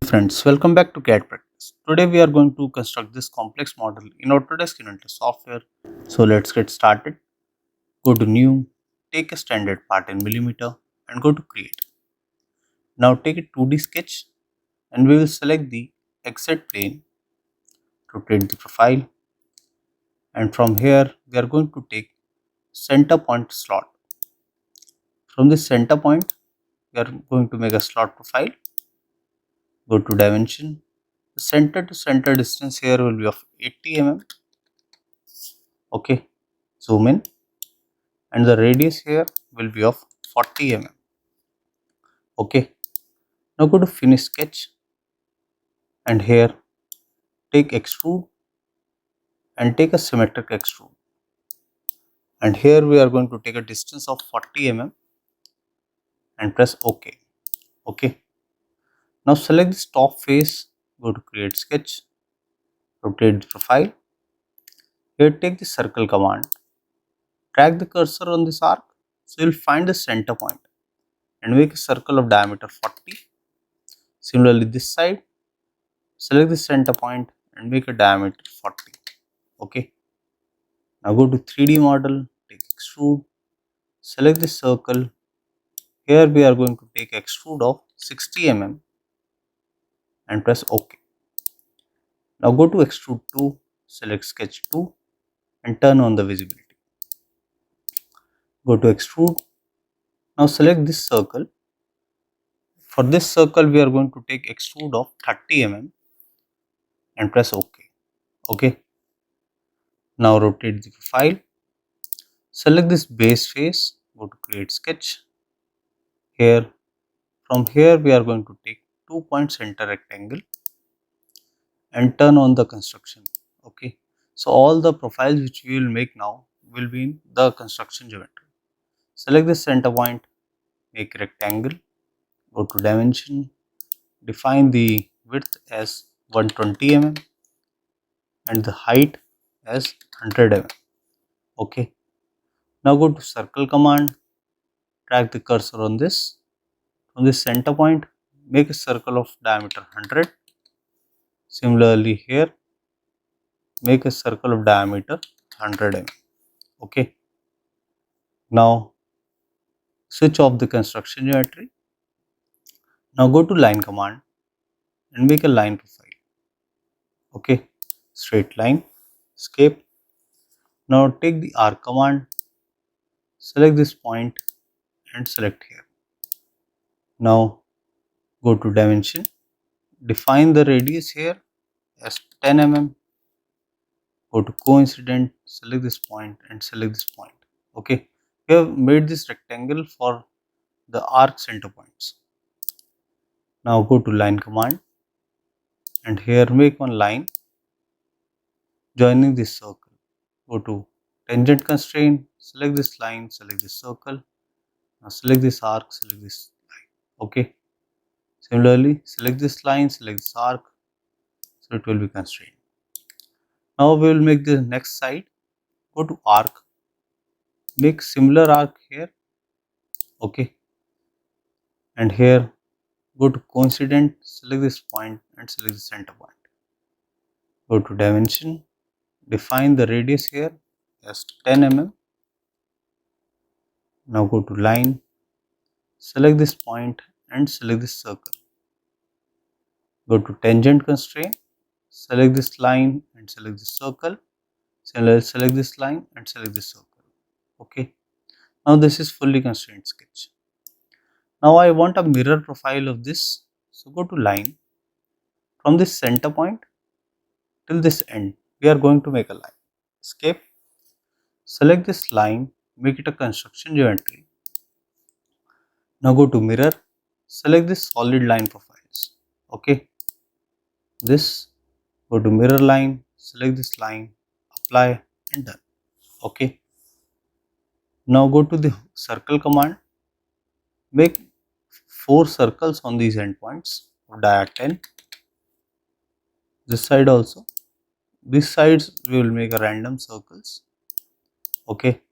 Friends, welcome back to CAD practice. Today we are going to construct this complex model in Autodesk Inventor software. So let's get started. Go to new, take a standard part in millimeter and go to create. Now take a 2D sketch and we will select the exit plane, rotate the profile, and from here we are going to take center point slot. From this center point we are going to make a slot profile. Go to dimension. The center to center distance here will be of 80 mm. Okay, zoom in, and the radius here will be of 40 mm. Okay, now go to finish sketch and here take extrude and take a symmetric extrude, and here we are going to take a distance of 40 mm and press OK. Okay, now select this top face, go to create sketch, rotate the profile. Here take the circle command, drag the cursor on this arc, so you will find the center point and make a circle of diameter 40. Similarly this side, select the center point and make a diameter 40. Okay, now go to 3D model, take extrude, select the circle. Here we are going to take extrude of 60 mm and press OK. Now go to extrude 2, select sketch 2 and turn on the visibility. Go to extrude. Now select this circle. For this circle we are going to take extrude of 30 mm and press OK. Okay. Now rotate the profile. Select this base face, go to create sketch. Here, from here we are going to take 2-point center rectangle and turn on the construction. Okay, so all the profiles which we will make now will be in the construction geometry. Select the center point, make rectangle, go to dimension, define the width as 120 mm and the height as 100 mm. Okay, now go to circle command, drag the cursor on this. From this center point, make a circle of diameter 100. Similarly here, make a circle of diameter 100 mm. Okay, now switch off the construction geometry. Now go to line command and make a line profile. Okay, straight line, escape. Now take the arc command, select this point and select here. Now go to dimension, define the radius here as 10 mm. Go to coincident, select this point and select this point. Okay, we have made this rectangle for the arc center points. Now go to line command and here make one line joining this circle. Go to tangent constraint, select this line, select this circle. Now select this arc, select this line. Okay, similarly select this line, select this arc, so it will be constrained. Now we will make the next side. Go to arc, make similar arc here. Okay, and here go to coincident, select this point and select the center point. Go to dimension, define the radius here as 10 mm. Now go to line, select this point and select this circle. Go to tangent constraint, select this line and select this circle. Similarly, select this line and select this circle. Okay, now this is fully constrained sketch. Now I want a mirror profile of this, so go to line. From this center point till this end, we are going to make a line. Escape, select this line, make it a construction geometry. Now go to mirror, select this solid line profiles. Okay, this, go to mirror line, select this line, apply and done. Okay, now go to the circle command, make 4 circles on these endpoints of dia 10. This side also, these sides we will make a random circles. Okay,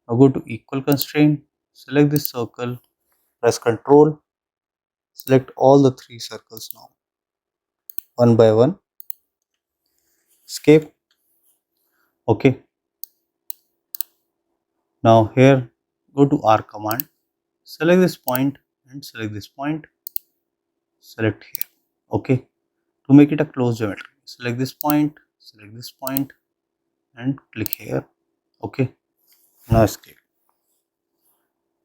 now go to equal constraint, select this circle, press Ctrl, select all the 3 circles now. one by one. Escape. Okay. Now here go to R command. Select this point and select this point. Select here. Okay. To make it a closed geometry, select this point, and click here. Okay. Now escape.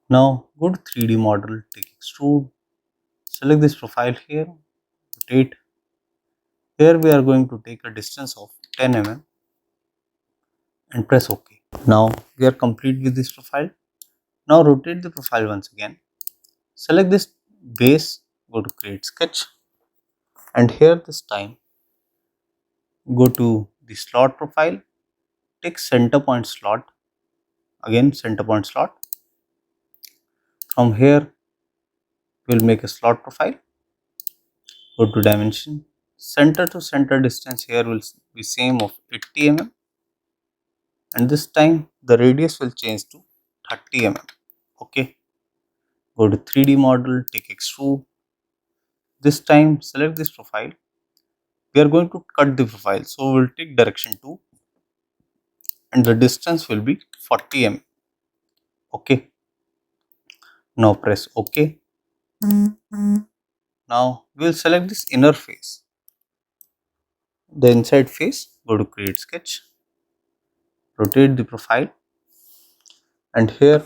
Now go to 3D model, take extrude, select this profile here, rotate. Here we are going to take a distance of 10 mm and press OK. Now we are complete with this profile. Now rotate the profile once again. Select this base, go to create sketch, and here this time go to the slot profile, take center point slot, again center point slot. From here we will make a slot profile. Go to dimension, center to center distance here will be same of 80 mm, and this time the radius will change to 30 mm. Okay. Go to 3D model, take extrude. This time select this profile. We are going to cut the profile, so we will take direction 2 and the distance will be 40 mm. Okay. Now press OK. Now we will select this inner face. The inside face, go to create sketch, rotate the profile, and here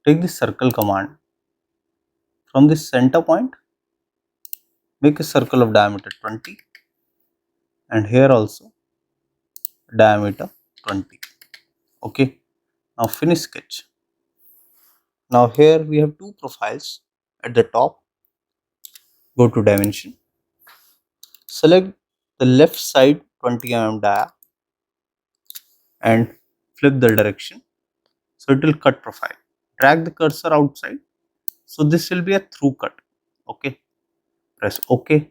take the circle command. From this center point, make a circle of diameter 20, and here also diameter 20. Okay. Now finish sketch. Now here we have two profiles. At the top, go to dimension, select the left side 20 mm dia and flip the direction, so it will cut profile. Drag the cursor outside, so this will be a through cut. Okay. Press OK.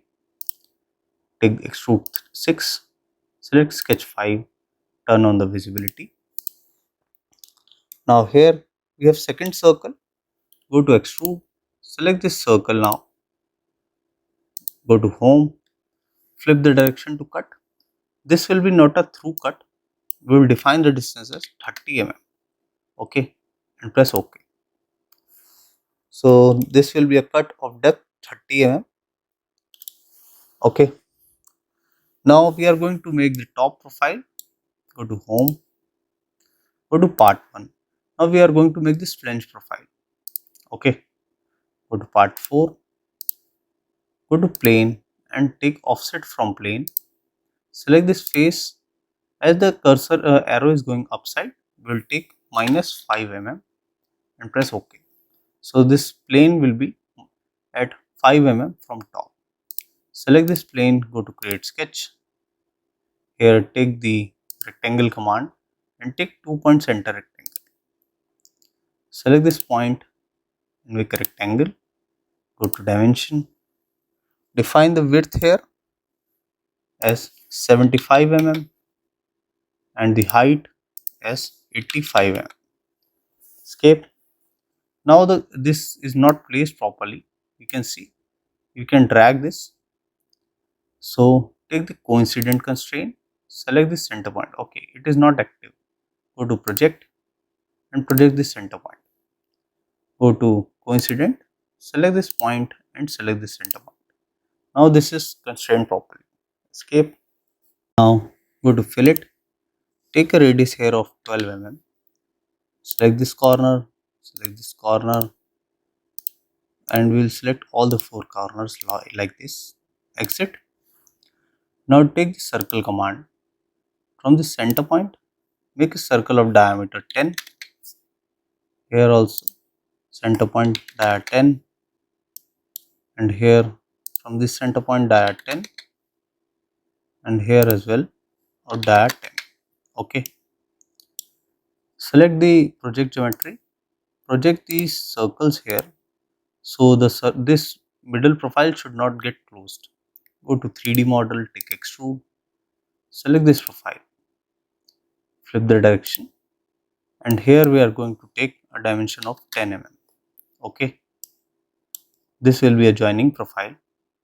Take extrude 6, select sketch 5, turn on the visibility. Now here we have second circle. Go to extrude, select this circle now, go to home, flip the direction to cut. This will be not a through cut. We will define the distance as 30 mm. Okay, and press OK. So this will be a cut of depth 30 mm. Okay. Now we are going to make the top profile. Go to home, go to part 1. Now we are going to make this flange profile. Okay. Go to part 4, go to plane and take offset from plane. Select this face. As the cursor arrow is going upside, we will take minus 5 mm and press OK. So this plane will be at 5 mm from top. Select this plane, go to create sketch. Here take the rectangle command and take 2 point center rectangle. Select this point and make a rectangle. Go to dimension. Define the width here as 75 mm and the height as 85 mm. Escape. Now this is not placed properly. You can see. You can drag this. So take the coincident constraint. Select the center point. Okay, it is not active. Go to project and project the center point. Go to coincident. Select this point and select the center point. Now this is constrained properly. Escape. Now go to fillet. Take a radius here of 12 mm. Select this corner, and we will select all the 4 corners like this. Exit. Now take the circle command. From the center point, make a circle of diameter 10. Here also center point dia 10, and here from this center point dia 10, and here as well or dia 10. Okay. Select the project geometry. Project these circles here. So this middle profile should not get closed. Go to 3D model, take extrude, select this profile, flip the direction, and here we are going to take a dimension of 10 mm. Okay. This will be a joining profile.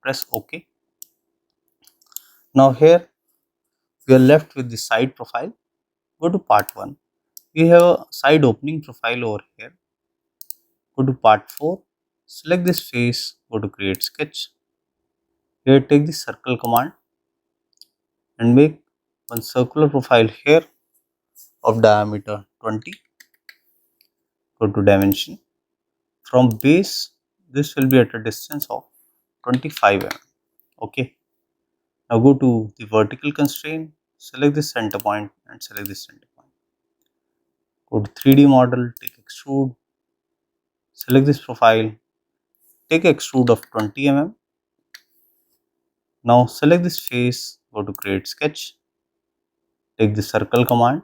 Press OK. Now here we are left with the side profile. Go to part 1. We have a side opening profile over here. Go to part 4. Select this face. Go to create sketch. Here take the circle command and make one circular profile here of diameter 20. Go to dimension. From base, this will be at a distance of 25 mm. Okay. Now go to the vertical constraint, select the center point and select the center point. Go to 3D model, take extrude, select this profile, take extrude of 20 mm. Now select this face, go to create sketch, take the circle command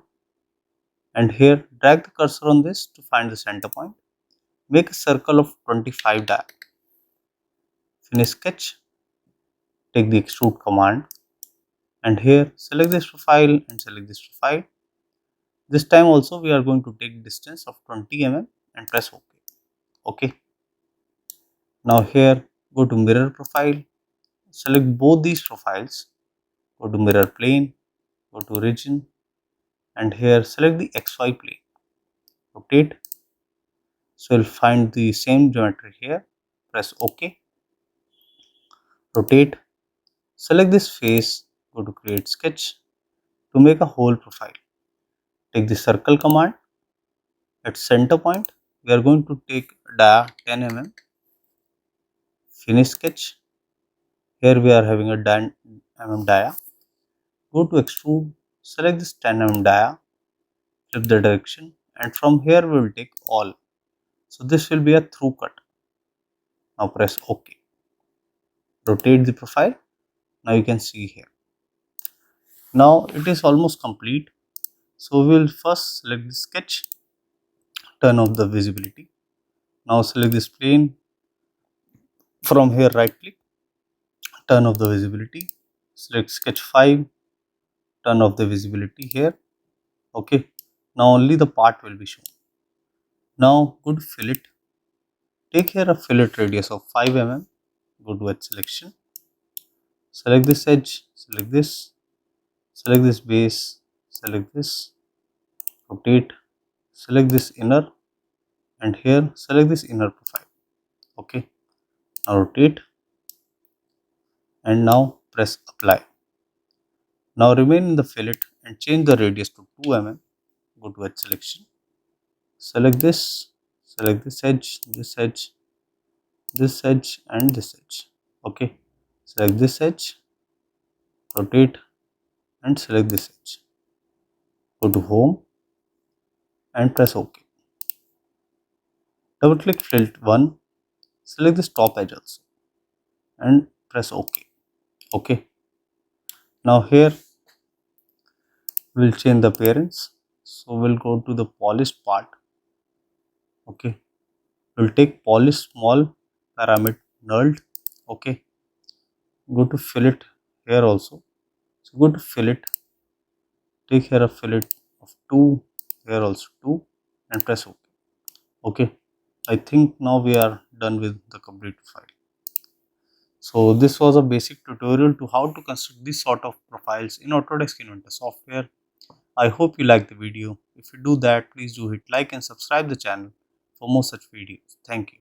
and here drag the cursor on this to find the center point. Make a circle of 25 diameter. Finish sketch, take the extrude command and here select this profile and select this profile. This time also we are going to take distance of 20 mm and press OK. Okay. Now here go to mirror profile, select both these profiles, go to mirror plane, go to region and here select the XY plane, rotate. So you'll find the same geometry here, press OK, rotate, select this face, go to create sketch to make a whole profile. Take the circle command, at center point we are going to take dia 10 mm, finish sketch. Here we are having a 10 mm dia. Go to extrude, select this 10 mm dia, flip the direction and from here we will take all. So this will be a through cut. Now press OK. Rotate the profile. Now you can see here. Now it is almost complete. So we will first select the sketch, turn off the visibility. Now select this plane. From here right click, turn off the visibility. Select sketch 5, turn off the visibility here. Okay. Now only the part will be shown. Now go to fillet. Take here a fillet radius of 5 mm. Go to edge selection. Select this edge, select this base, select this, rotate, select this inner and here select this inner profile. Okay. Now rotate and now press apply. Now remain in the fillet and change the radius to 2 mm. Go to edge selection. Select this edge, this edge, this edge and this edge. Okay. Select this edge, rotate and select this edge. Go to home and press OK. Double click fillet 1, select this top edge also and press OK. Okay. Now here we'll change the appearance. So we'll go to the polished part. Okay. We'll take polish small pyramid nulled. Okay. Go to fillet here also. So go to fillet. Take here a fillet of 2, here also 2 and press OK. Okay. I think now we are done with the complete file. So this was a basic tutorial to how to construct this sort of profiles in Autodesk Inventor software. I hope you like the video. If you do that, please do hit like and subscribe the channel for more such videos. Thank you.